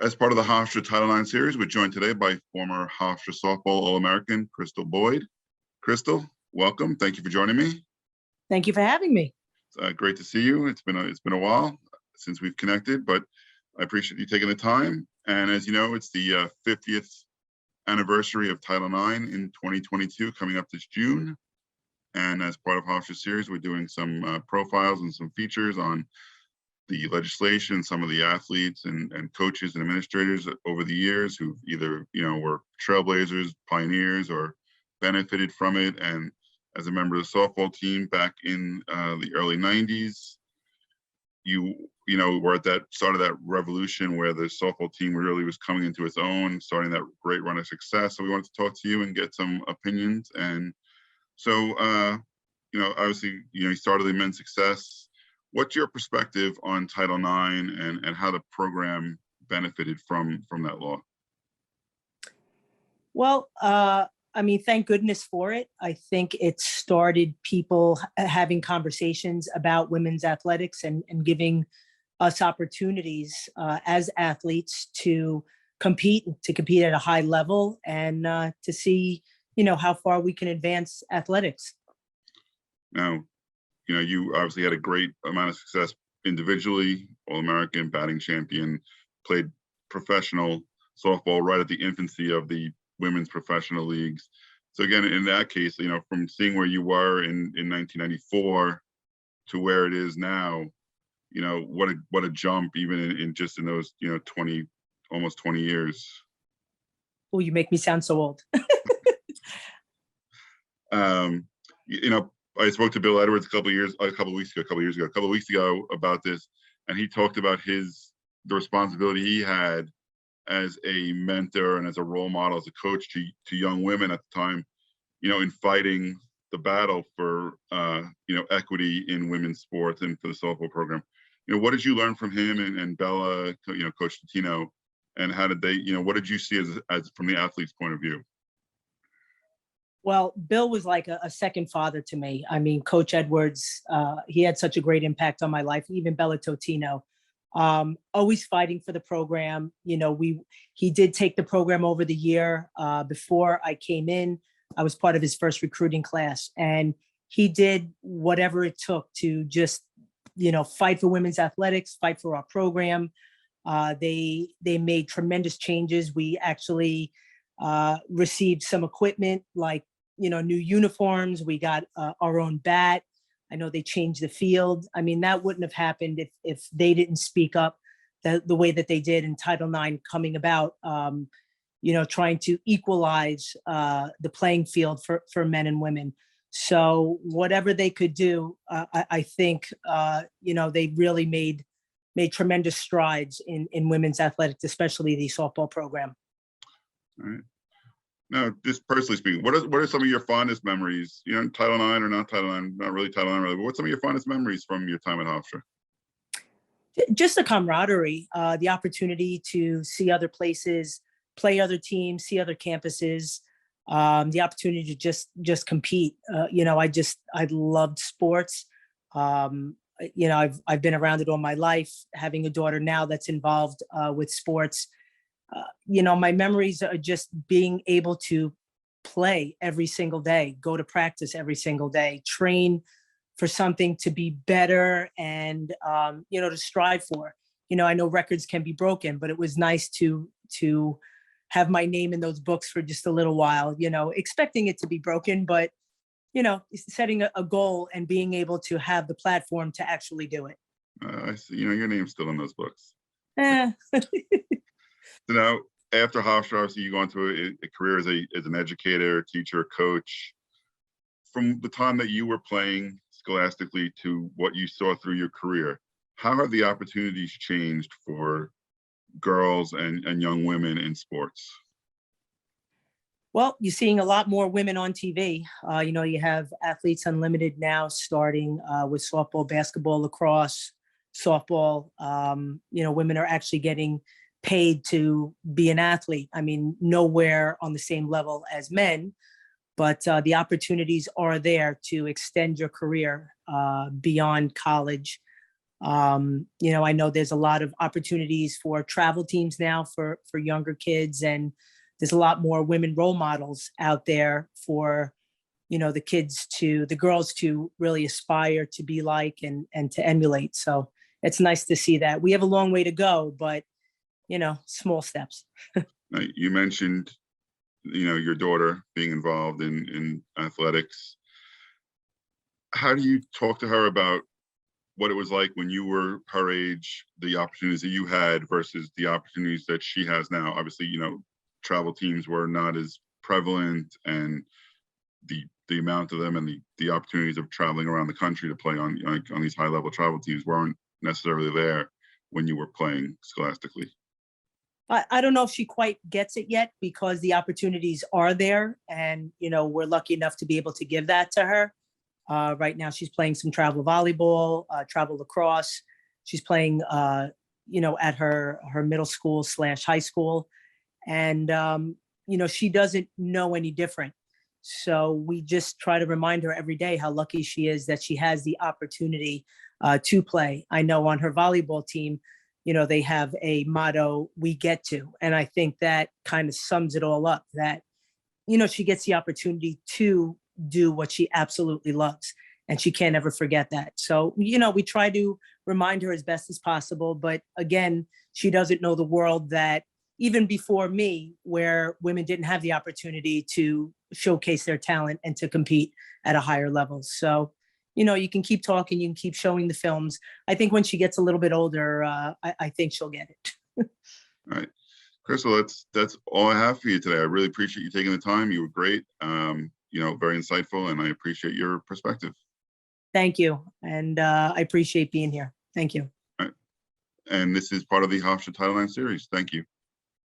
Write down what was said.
As part of the Hofstra Title IX series, we're joined today by former Hofstra softball All-American Crystal Boyd. Crystal, welcome. Thank you for joining me. Thank you for having me. It's great to see you. It's been a while since we've connected, but I appreciate you taking the time. And as you know, it's the 50th anniversary of Title IX in 2022, coming up this June. And as part of Hofstra series, we're doing some profiles and some features on the legislation, some of the athletes and coaches and administrators over the years who either, were trailblazers, pioneers, or benefited from it. And as a member of the softball team back in the early 90s, you were at that start of that revolution where the softball team really was coming into its own, starting that great run of success. So we wanted to talk to you and get some opinions. And so, obviously, you started the men's success. What's your perspective on Title IX and how the program benefited from that law? Well, thank goodness for it. I think it started people having conversations about women's athletics and giving us opportunities as athletes to compete at a high level and to see, how far we can advance athletics. Now, you obviously had a great amount of success individually, All-American, batting champion, played professional softball right at the infancy of the women's professional leagues. So again, in that case, from seeing where you were in 1994 to where it is now, what a jump even in those, almost 20 years. Oh, you make me sound so old. I spoke to Bill Edwards a couple of weeks ago about this, and he talked about the responsibility he had as a mentor and as a role model, as a coach to young women at the time, in fighting the battle for, equity in women's sports and for the softball program. What did you learn from him and Bella, Coach Tino, and how did they, what did you see as from the athlete's point of view? Well, Bill was like a second father to me. I mean, Coach Edwards, he had such a great impact on my life, even Bella Totino. Always fighting for the program. He did take the program over the year. Before I came in, I was part of his first recruiting class, and he did whatever it took to just, fight for women's athletics, fight for our program. They made tremendous changes. We actually received some equipment like, new uniforms. We got our own bat. I know they changed the field. I mean, that wouldn't have happened if they didn't speak up the way that they did in Title IX coming about, trying to equalize the playing field for men and women. So whatever they could do, I think, they really made tremendous strides in women's athletics, especially the softball program. All right. Now, just personally speaking, what are some of your fondest memories? Title IX or not Title IX, not really Title IX, really, but what's some of your fondest memories from your time at Hofstra? Just the camaraderie, the opportunity to see other places, play other teams, see other campuses, the opportunity to just compete. I loved sports. I've been around it all my life, having a daughter now that's involved with sports. My memories are just being able to play every single day, go to practice every single day, train for something to be better and, to strive for. I know records can be broken, but it was nice to have my name in those books for just a little while, expecting it to be broken, but, setting a goal and being able to have the platform to actually do it. I see, your name's still in those books. So now, after Hofstra, obviously you go into a career as an educator, teacher, coach. From the time that you were playing scholastically to what you saw through your career, how have the opportunities changed for girls and young women in sports? Well, you're seeing a lot more women on TV. You have Athletes Unlimited now starting with softball, basketball, lacrosse, softball. Women are actually getting paid to be an athlete. I mean, nowhere on the same level as men, but the opportunities are there to extend your career beyond college. I know there's a lot of opportunities for travel teams now for younger kids, and there's a lot more women role models out there for the girls to really aspire to be like and to emulate. So it's nice to see that. We have a long way to go, but small steps. You mentioned, your daughter being involved in athletics. How do you talk to her about what it was like when you were her age, the opportunities that you had versus the opportunities that she has now? Obviously, travel teams were not as prevalent, and the amount of them and the opportunities of traveling around the country to play on these high level travel teams weren't necessarily there when you were playing scholastically. I don't know if she quite gets it yet, because the opportunities are there, and we're lucky enough to be able to give that to her. Right now, she's playing some travel volleyball, travel lacrosse. She's playing, at her middle school / high school, and she doesn't know any different. So we just try to remind her every day how lucky she is that she has the opportunity to play. I know on her volleyball team, they have a motto, "We get to," and I think that kind of sums it all up. That she gets the opportunity to do what she absolutely loves, and she can't ever forget that. So we try to remind her as best as possible, but again, she doesn't know the world that even before me, where women didn't have the opportunity to showcase their talent and to compete at a higher level. So you can keep talking, you can keep showing the films. I think when she gets a little bit older, I think she'll get it. All right, Crystal, that's all I have for you today. I really appreciate you taking the time. You were great, very insightful, and I appreciate your perspective. Thank you. And I appreciate being here. Thank you. All right. And this is part of the Hofstra Title IX series. Thank you.